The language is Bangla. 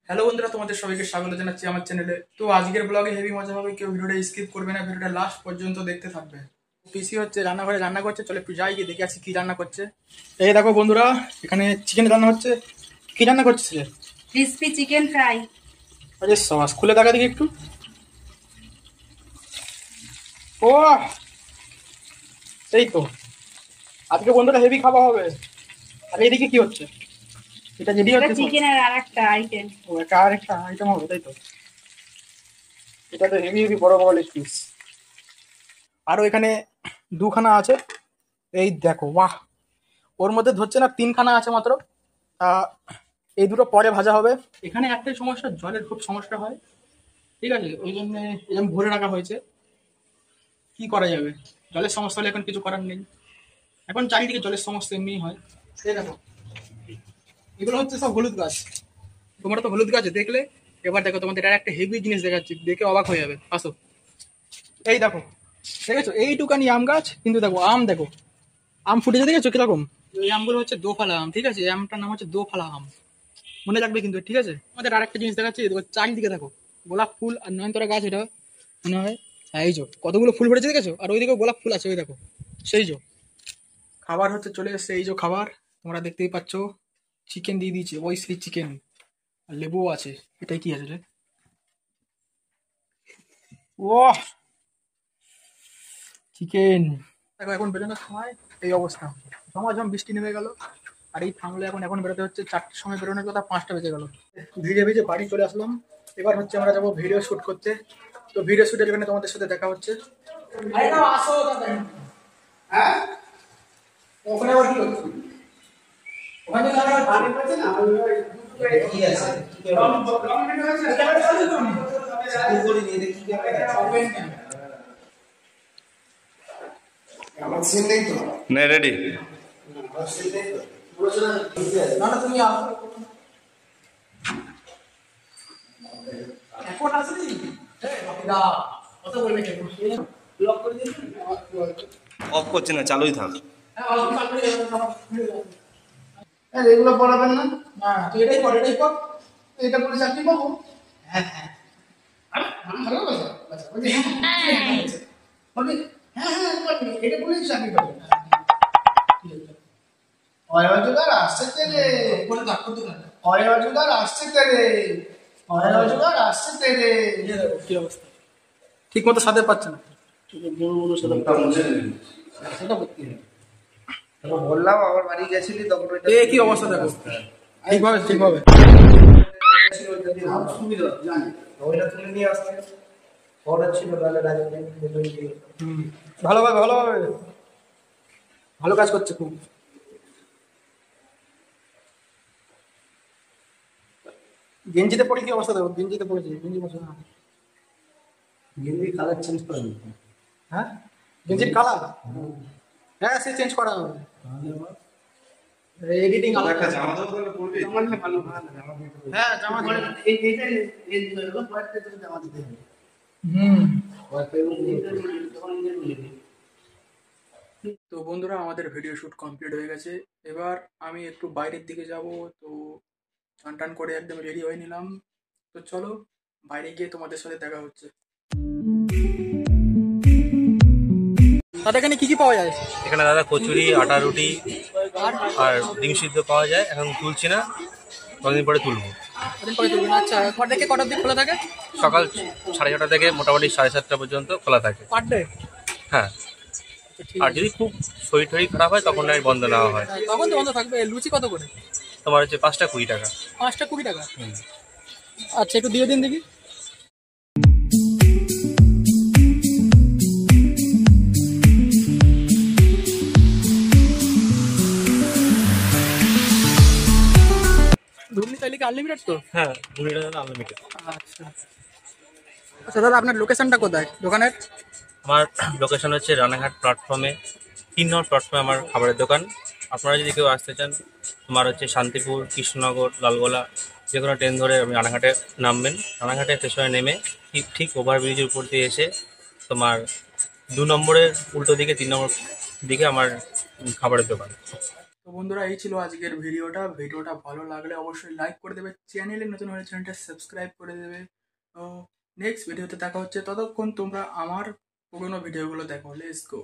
হ্যালো বন্ধুরা, তোমাদের সবাইকে স্বাগত জানাচ্ছি আমার চ্যানেলে। তো আজকের ব্লগে হেভি মজা হবে, কেউ ভিডিওটা স্কিপ করবে না, ভিডিওটা লাস্ট পর্যন্ত দেখতে থাকবে। পিসি হচ্ছে রান্নাঘরে রান্না করছে, চলে একটু যাই গিয়ে দেখে আসি কি রান্না করছে। এই দেখো বন্ধুরা, এখানে চিকেন রান্না হচ্ছে। কি রান্না করছে? Crispy chicken fry. আরে সস খুলে দেখা দেখি একটু। ও এই তো আজকে বন্ধুরা হেভি খাওয়া হবে। আর এইদিকে কি হচ্ছে? এটা রেডি হচ্ছে চিকেনের আরেকটা আইটেম। ও এটা আরেকটা আইটেম হবে, তাই তো? এটা তো হেভি হেভি বড় বড় লেগ পিস। আরও এখানে দুখানা আছে, এই দেখো। বাহ, ওর মধ্যে ধরছে না, তিনখানা আছে মাত্র। এই দুটো পরে ভাজা হবে। এখানে একটাই সমস্যা, জলের খুব সমস্যা হয়, ঠিক আছে? ওই জন্য এরকম ভরে রাখা হয়েছে। কি করা যাবে, জলের সমস্যা হলে এখন কিছু করার নেই। এখন চারিদিকে জলের সমস্যা এমনি হয়। এই দেখো, এগুলো হচ্ছে সব হলুদ গাছ। তোমরা তো হলুদ গাছ দেখলে, এবার দেখো তোমাদের আর একটা হেভি জিনিস দেখাচ্ছি, দেখে অবাক হয়ে যাবে। আসো, এই দেখো, দেখেছো? এইটুকানি আম গাছ, কিন্তু দেখো আম, দেখো আম ফুটেছে, দেখেছো কিরকম? এই আমগুলো হচ্ছে দোফালা আম, ঠিক আছে? এই আমটার নাম হচ্ছে দোফালা আম, মনে রাখবে কিন্তু, ঠিক আছে? আমাদের আরেকটা জিনিস দেখাচ্ছি, চারিদিকে দেখো গোলাপ ফুল আর নয়নতারা গাছ, এটা মনে হয়। হ্যাঁ, এই যে কতগুলো ফুল ফুটেছে, দেখেছো? আর ওইদিকে গোলাপ ফুল আছে, ওই দেখো। সেই যে খাবার হচ্ছে চলে এসছে, এই যে খাবার তোমরা দেখতেই পাচ্ছ। চিকেন দিয়ে দিয়েছে, ওই সেই চিকেন, আর লেবুও আছে। এটাই কি আছে রে? ও চিকেন দেখো, এখন বেরোনোর সময় এই অবস্থা। ঝমাঝম বৃষ্টি নেমে গেল, আর এই থামলে এখন বেরোতে হচ্ছে 4টার সময় বেরোনোর কথা, 5টা বেজে গেল। ভিজে ভিজে বাড়ি চলে আসলাম। এবার হচ্ছে আমরা যাবো ভিডিও শুট করতে। তো ভিডিও শুটের জন্য তোমাদের সাথে দেখা হচ্ছে। হ্যাঁ, ওখানে আবার কি হচ্ছে? ওখানে কি আছে? আমার সিন নেই তো, नहीं रेडी। না না, তুমি এখন আসলি কত বলবে কেন? ব্লক করে দিয়েছি। অফ করছে না, চালুই থাক। হ্যাঁ, এগুলো পড়াবেন না? না, তুই এটাই কর, এটাই কর। এটা করে চাকরি পাবো? হ্যাঁ হ্যাঁ, ভালো কথা। হ্যাঁ হ্যাঁ, এটা বলেই চাকরি পাবো। অযোগার আসছে তেরে, অযোগার আসছে তেরে, অযোগার আসছে তেরে। কি অবস্থা, ঠিক মতো সাথে পাচ্ছে না। বললাম আমার বাড়ি গেছিলি তখন কি অবস্থা দেখো, ঠিকভাবে ঠিকভাবে ওইটা তুলে নিয়ে আসতে অর্ডার ছিল, তাহলে ভালোভাবে ভালোভাবে ভালো কাজ করছে খুব। গেঞ্জিতে পড়ে কি অবস্থা দেখো, গেঞ্জিতে পড়েছে, গেঞ্জি পড়ছে না। গেঞ্জি কালার চেঞ্জ করে দিতে। হ্যাঁ, গেঞ্জির কালার, হ্যাঁ সে চেঞ্জ করা হবে। এডিটিং একটা জামা দাও তাহলে পরবি। হ্যাঁ, জামা ধরে জামা দিতে হবে। তো বন্ধুরা, আমাদের ভিডিও শুট কমপ্লিট হয়ে গেছে। এবার আমি একটু বাইরের দিকে যাব। তো চান টান করে একদম রেডি হয়ে নিলাম। তো চলো বাইরে গিয়ে তোমাদের সাথে দেখা হচ্ছে। তাদের এখানে কি কি পাওয়া যায়? এখানে দাদা কচুরি, আটা রুটি আর ডিম সিদ্ধ পাওয়া যায়। এখন তুলছি না, কতদিন পরে তুলবো। আচ্ছা, কটা থেকে কটার দিক খোলা থাকে? সকাল 6:30 থেকে মোটামুটি 7:30 পর্যন্ত খোলা থাকে। Per day? হ্যাঁ, আর যদি খুব শরীর টরীর খারাপ হয় তখন আর বন্ধ নেওয়া হয়। তখন তো বন্ধ থাকবে। লুচি কত করে? তোমার হচ্ছে 5টা 20 টাকা। 5টা 20 টাকা? আচ্ছা, একটু দিয়ে দিন দেখি। ঘুগনি চাইলে কি আনলিমিটেড তো? হ্যাঁ, 20 টাকা আনলিমিটেড। আচ্ছা আচ্ছা দাদা, আপনার লোকেশনটা কোথায় দোকানের? আমার লোকেশন হচ্ছে রানাঘাট প্ল্যাটফর্মে, 3 নম্বর প্ল্যাটফর্মে আমার খাবারের দোকান। আপনারা যদি কেউ আসতে চান, তোমার হচ্ছে শান্তিপুর, কৃষ্ণনগর, লালগোলা যে কোনো ট্রেন ধরে আপনি রানাঘাটে নামবেন। রানাঘাটে স্টেশনে নেমে ঠিক ওভারব্রিজের উপর দিয়ে এসে তোমার 2 নম্বরের উল্টো দিকে, 3 নম্বর দিকে আমার খাবারের দোকান। তো বন্ধুরা এই ছিল আজকের ভিডিওটা ভালো লাগলে অবশ্যই লাইক করে দেবে, চ্যানেলে নতুন হলে চ্যানেলটা সাবস্ক্রাইব করে দেবে। তো নেক্সট ভিডিওতে দেখা হচ্ছে, ততক্ষণ তোমরা আমার পুরোনো ভিডিওগুলো দেখো। Let's go.